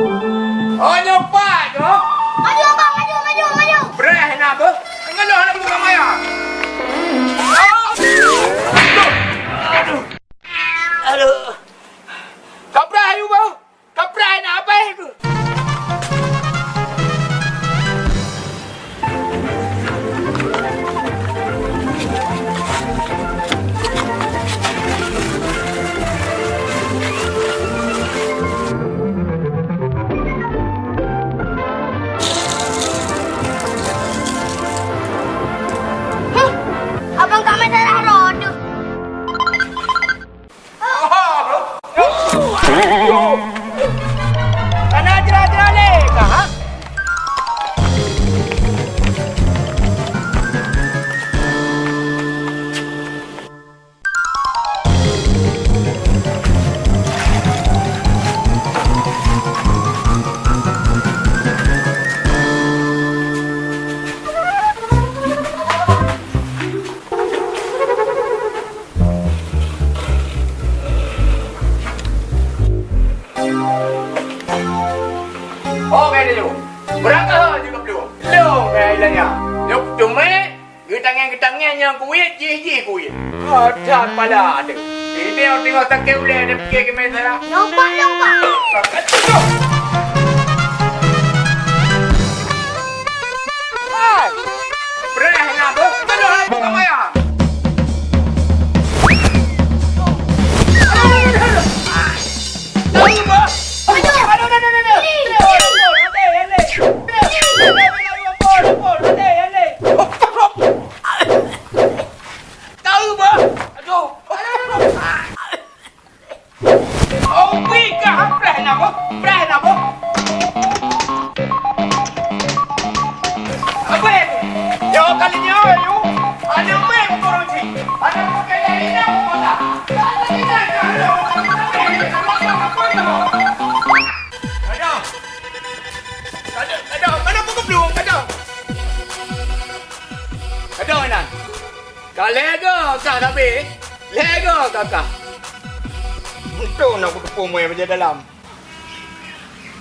Oh, nyopat tu. Maju abang, maju. Beres nak apa? Ngaloh nak buka maya. Aduh. Kaprai you bau. Kaprai nak apa aku? Abang tak main darah roda. Ana jera-jera lek ha? Okey dulu. Berangkat juga belum. Belum kailannya. Yuk cuma getangan-getangan yang kuit ji kuit. Ada pada ada. Ini orang tengok takkan boleh ada fikir ke mana. Lompat. Hai. Beres nak apa? Kalau nak buka maya. Lega kakak. Betul nak berkepung moy macam dalam.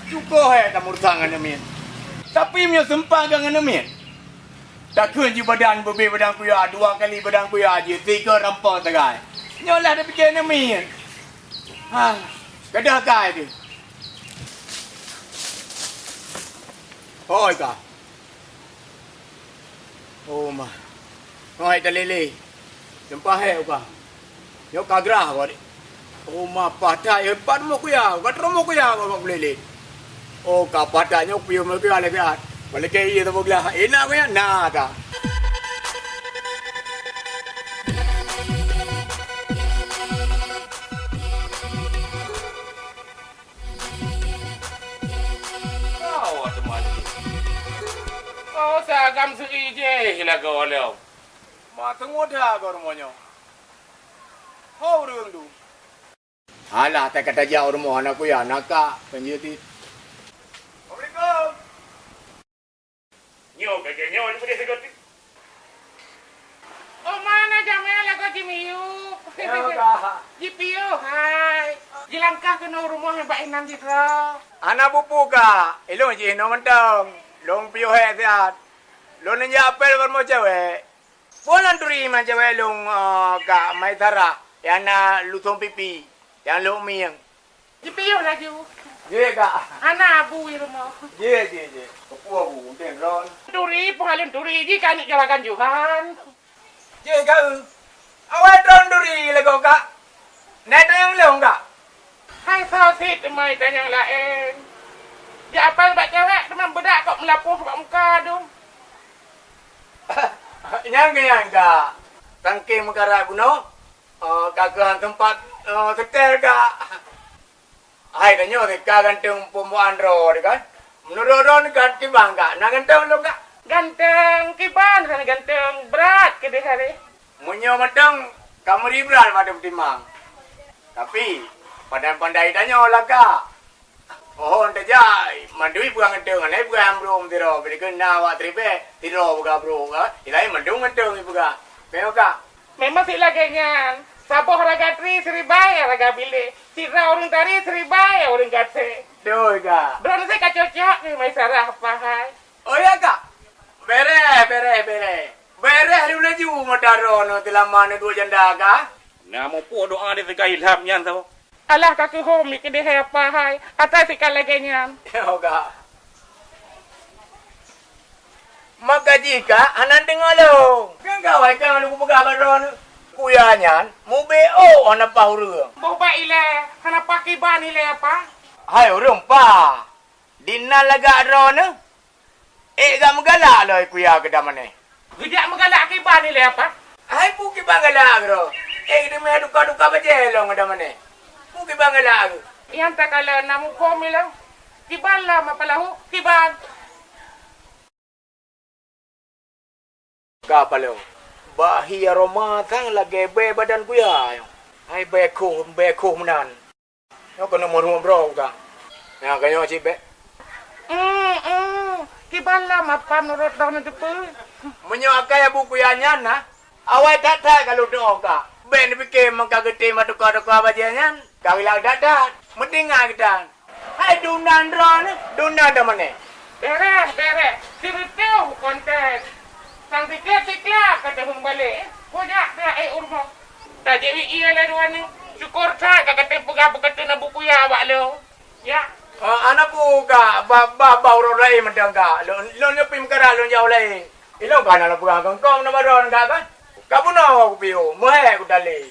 Cukup tak murtang dengan min. Tapi punya sempang dengan min. Takkan je badan berbe badan kuya 2 kali badan kuya je 3 rampang tegai. Nyolah dah fikir dengan min. Ha, kadah kai tu. Hoi ka. Oh ma. Hoi talele. Jumpa hai ka. Yo kagrah ko. Oh ma patah ya pat mo kuya. Katro mo kuya ko boleh. Oh ka patah nyok piu mo kuya le biat. Boleh ke iya tu bogla. Enak kuya na ta. Oh, ada mati. Oh, sagam segi je hilang kau leo. Ma tengok dah kau rumahnya. Hau orang tu. Alah tak kata jauh rumah anak kuya nakak penjeti. Assalamualaikum. Nyo kagak nyo ni boleh sekali. Oh mana jamel aku Jimiu. Jipiu, hai. Jilangkah ke rumah yang baik nanti terus. Anak pupu ka. Elong je no mentang. Long piu he siat. Long nanya apel bermo cewek. Bolan turi macam cewek long ka mai tara. Yang na lutong pipi. Yang long miang. Jipiu lagi. Ye ka. Anak abu di rumah. Je. Pupu abu tengron. Turi pengalun turi ji kan jalakan Johan. Je ka. Awak tron turi lego ka. Net yang long ka. Hai sausit mai tanya lain. Ya apa buat cewek teman bedak kok melapuh buat muka tu. Yang ka. Tangking mekara kuno. Kagahan tempat setel ka. Hai tanya ni ka gantung pembuan ro kan. Menurut ron ganti bang ka. Nak gantung lo ka. Ganteng kiban sana ganteng berat ke dia hari. Munyo matang kamu ribral pada timang. Tapi pandai-pandai tanya lah ka. Oh, ente jai. Mandui bukan gantung. Anai bukan bro tiro. Beri kena awak tripe. Tiro bukan bro ka. Ilai mandung gantung bukan. Memang ka. Memang sih lagi nyan. Saboh raga tri seribaya raga bile. Sira orang tari seribaya orang kata. Doi ka. Drone saya kacocok ni mai sarah apa hai. Oh ya ka. Bere. Bere dulu ju modaro no tilamane dua janda ka. Namo po doa di tegah ilham nyan tau. Alah kaki homi ke deh apa hai. Atas ikan lagi nyan. Yo ka. Maka jika anan dengar lo. Kan kawai kan lu buka baron. Kuyanyan mu BO ana pauru. Boba ile. Hana pakai ban ile apa? Hai urung pa. Dinna laga ron. Gam gala lo kuya ke damane. Tidak menggalak ke ban ile apa? Hai pu ki bangala gro. De me duka baje lo ngadamane. Pu ki bangala. Yang tak kala namu komi lang. Kiban lah mapalahu. Kiban. Ka palo. Bahia Roma tang lagi be badan kuya. Hai beko menan. Yo kono mo bro ka. Ya kanyo si be. Kiban lah mapan urut dah nanti pun. Menyo akaya buku yanyan na. Awai tata kalau do ka. Ben bikin mangkagete maduka bajanyan. Kawila dadat. Mendinga kita. Hai dunan ron. Dunan da mane. Beres. Siritiu kontes. Sang tikla kata hung balik. Kojak dia urmo. Tak jadi iya lah dua ni. Syukur tak kata pegah kata na buku ya awak lo. Ya. Anak buka ba ro rai mandang ka. Lo pim kara lo jauh lai. Ilo kana lo buka kong na baron ka kan. Kamu no aku piu. Mohe aku dali.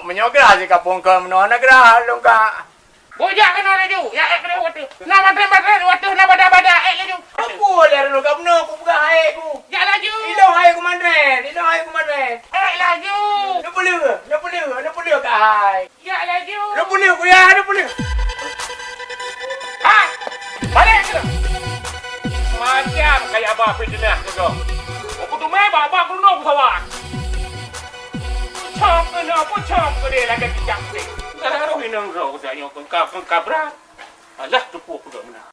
Menyogra si kapung kam no nagra lo ka. Kojak kena laju. Ya kena waktu. Nama waktu nama bada laju. Aku le lo kamu no aku buka hai aku. Ya laju. Ilo hai aku mandren. Laju. Lo boleh ka hai. Ya laju. Lo boleh ku ya, lo boleh. Ha! Balik ke? Macam kayak abah fitnah tu kau. Aku tu memang abah aku nak sawah. Pucam ke dia lagi kijak ni. Kalau hinang kau saya kau kabra. Alah tu pun aku dah menang.